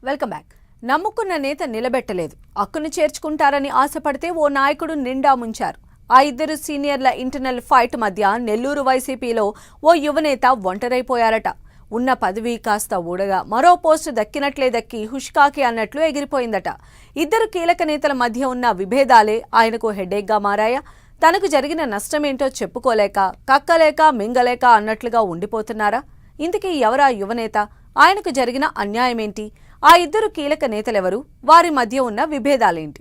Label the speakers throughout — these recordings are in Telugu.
Speaker 1: Welcome back. నమ్ముకున్న నేత నిలబెట్టలేదు, హక్కును చేర్చుకుంటారని ఆశపడితే ఓ నాయకుడు నిండా ముంచారు. ఆ ఇద్దరు సీనియర్ల ఇంటర్నల్ ఫైట్ మధ్య నెల్లూరు వైసీపీలో ఓ యువనేత ఒంటరైపోయారట. ఉన్న పదవి కాస్త ఊడగా మరో పోస్టు దక్కినట్లే దక్కి హుష్కాకి అన్నట్లు ఎగిరిపోయిందట. ఇద్దరు కీలక నేతల మధ్య ఉన్న విభేదాలే ఆయనకు హెడేక్గా మారాయా? తనకు జరిగిన నష్టమేంటో చెప్పుకోలేక, కక్కలేక, మింగలేక అన్నట్లుగా ఉండిపోతున్నారా? ఇంతకీ ఎవరా యువనేత? ఆయనకు జరిగిన అన్యాయమేంటి? ఆ ఇద్దరు కీలక నేతలెవరు? వారి మధ్య ఉన్న విభేదాలేంటి?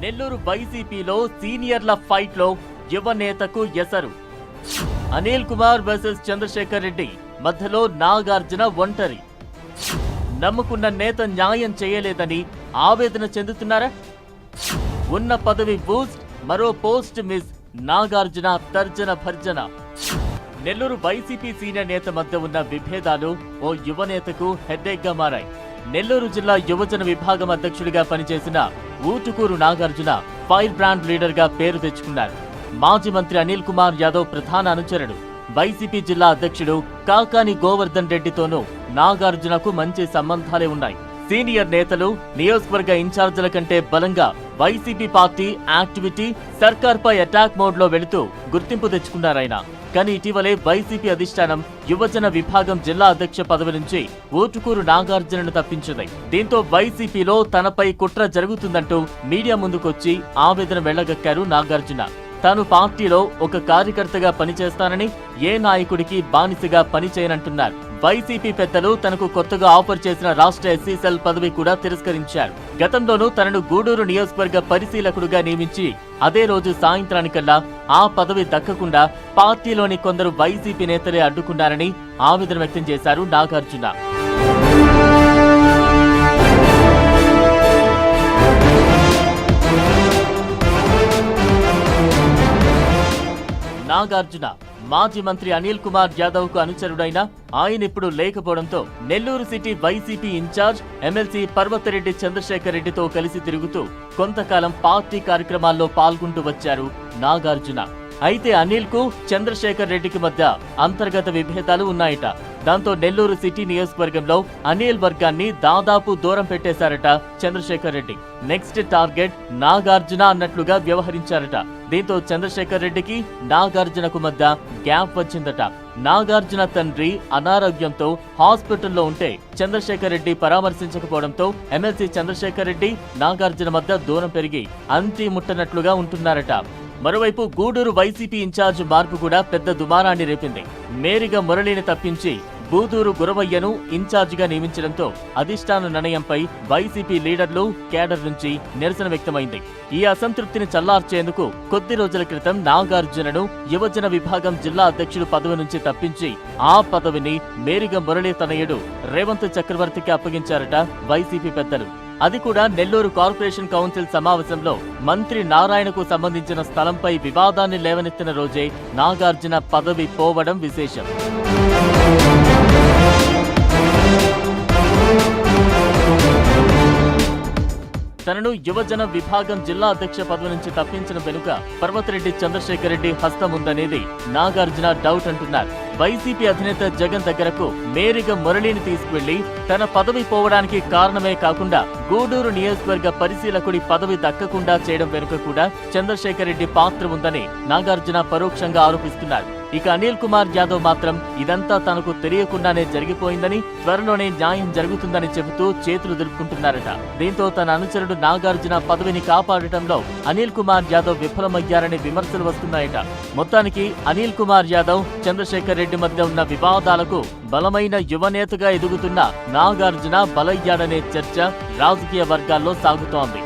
Speaker 2: నెల్లూరు వైసీపీలో సీనియర్ల ఫైట్ లో యువ నేతకు ఎసరు. అనిల్ కుమార్ వర్సెస్ చంద్రశేఖర్ రెడ్డి మధ్యలో నాగార్జున ఒంటరి. నమ్ముకున్న నేత న్యాయం చేయలేదని ఆవేదన చెందుతున్నారా? ఉన్న పదవి బూస్ట్, మరో పోస్ట్ మిస్. నాగార్జున తర్జన భర్జన. నెల్లూరు వైసీపీ సీనియర్ నేత మధ్య ఉన్న విభేదాలు ఓ యువ నేతకు హెడ్ఏక్ గా మారాయి. నెల్లూరు జిల్లా యువజన విభాగం అధ్యక్షుడిగా పనిచేసిన Utukuru Nagarjuna fire brand leader గా పేరు తెచ్చుకున్నారు. మాజీ మంత్రి అనిల్ కుమార్ యాదవ్ ప్రధాన అనుచరుడు. వైసీపీ జిల్లా అధ్యక్షుడు కాకాని గోవర్ధన్ రెడ్డితోనూ నాగార్జునకు మంచి సంబంధాలే ఉన్నాయి. సీనియర్ నేతలు, నియోజకవర్గ ఇన్ఛార్జీల కంటే బలంగా వైసీపీ పార్టీ యాక్టివిటీ, సర్కార్పై అటాక్ మోడ్ లో వెళుతూ గుర్తింపు తెచ్చుకున్నారాయన. కానీ ఇటీవలే వైసీపీ అధిష్టానం యువజన విభాగం జిల్లా అధ్యక్ష పదవి నుంచి ఊటుకూరు నాగార్జునను తప్పించింది. దీంతో వైసీపీలో తనపై కుట్ర జరుగుతుందంటూ మీడియా ముందుకొచ్చి ఆవేదన వెళ్లగక్కారు నాగార్జున. తాను పార్టీలో ఒక కార్యకర్తగా పనిచేస్తానని, ఏ నాయకుడికి బానిసగా పనిచేయనంటున్నారు. వైసీపీ పెద్దలు తనకు కొత్తగా ఆఫర్ చేసిన రాష్ట్ర ఎస్సీ సెల్ పదవి కూడా తిరస్కరించారు. గతంలోనూ తనను గూడూరు నియోజకవర్గ పరిశీలకుడుగా నియమించి అదే రోజు సాయంత్రానికల్లా ఆ పదవి దక్కకుండా పార్టీలోని కొందరు వైసీపీ నేతలే అడ్డుకున్నారని ఆవేదన వ్యక్తం చేశారు నాగార్జున. నాగార్జున మాజీ మంత్రి అనిల్ కుమార్ యాదవ్ కు అనుచరుడైన ఆయన ఇప్పుడు లేకపోవడంతో Nellore city YCP incharge MLC Parvathareddy Chandrasekhar రెడ్డితో కలిసి తిరుగుతూ కొంతకాలం పార్టీ కార్యక్రమాల్లో పాల్గొంటూ వచ్చారు నాగార్జున. అయితే అనిల్ కు చంద్రశేఖర్ రెడ్డికి మధ్య అంతర్గత విభేదాలు ఉన్నాయట. దాంతో నెల్లూరు సిటీ నియోజకవర్గంలో అనిల్ వర్గాన్ని దాదాపు దూరం పెట్టేశారట చంద్రశేఖర్ రెడ్డి. నెక్స్ట్ టార్గెట్ నాగార్జున అన్నట్లుగా వ్యవహరించారట. దీంతో చంద్రశేఖర్ రెడ్డికి నాగార్జునకు మధ్య గ్యాప్ వచ్చిందట. నాగార్జున తండ్రి అనారోగ్యంతో హాస్పిటల్లో ఉంటే చంద్రశేఖర్ రెడ్డి పరామర్శించకపోవడంతో ఎమ్మెల్సీ చంద్రశేఖర్ రెడ్డి నాగార్జున మధ్య దూరం పెరిగి అంతి ముట్టనట్లుగా ఉంటున్నారట. మరోవైపు గూడూరు వైసీపీ ఇన్ఛార్జ్ మార్పు కూడా పెద్ద దుమారాన్ని రేపింది. మేరిగ మురళిని తప్పించి బూదూరు గురవయ్యను ఇన్ఛార్జిగా నియమించడంతో అధిష్టాన నిర్ణయంపై వైసీపీ లీడర్లు, కేడర్ నుంచి నిరసన వ్యక్తమైంది. ఈ అసంతృప్తిని చల్లార్చేందుకు కొద్ది రోజుల క్రితం నాగార్జునను యువజన విభాగం జిల్లా అధ్యక్షుడు పదవి నుంచి తప్పించి ఆ పదవిని మేరిగ మురళి తనయుడు రేవంత్ చక్రవర్తికి అప్పగించారట వైసీపీ పెద్దలు. అది కూడా నెల్లూరు కార్పొరేషన్ కౌన్సిల్ సమావేశంలో మంత్రి నారాయణకు సంబంధించిన స్థలంపై వివాదాన్ని లేవనెత్తిన రోజే నాగార్జున పదవి పోవడం విశేషం. తనను యువజన విభాగం జిల్లా అధ్యక్ష పదవి నుంచి తప్పించిన వెనుక పర్వతరెడ్డి చంద్రశేఖర్ రెడ్డి హస్తం ఉందనేది నాగార్జున డౌట్ అంటున్నారు. వైసీపీ అధినేత జగన్ దగ్గరకు మేరిగ మురళిని తీసుకువెళ్లి తన పదవి పోవడానికి కారణమే కాకుండా గూడూరు నియోజకవర్గ పరిశీలకుడి పదవి దక్కకుండా చేయడం వెనుక కూడా చంద్రశేఖర్ రెడ్డి పాత్ర ఉందని నాగార్జున పరోక్షంగా ఆరోపిస్తున్నారు. ఇక అనిల్ కుమార్ యాదవ్ మాత్రం ఇదంతా తనకు తెలియకుండానే జరిగిపోయిందని, త్వరలోనే న్యాయం జరుగుతుందని చెబుతూ చేతులు దులుపుకుంటున్నారట. దీంతో తన అనుచరుడు నాగార్జున పదవిని కాపాడటంలో అనిల్ కుమార్ యాదవ్ విఫలమయ్యారని విమర్శలు వస్తున్నాయట. మొత్తానికి అనిల్ కుమార్ యాదవ్, చంద్రశేఖర్ రెడ్డి మధ్య ఉన్న వివాదాలకు బలమైన యువనేతగా ఎదుగుతున్న నాగార్జున బలయ్యాడనే చర్చ రాజకీయ వర్గాల్లో సాగుతోంది.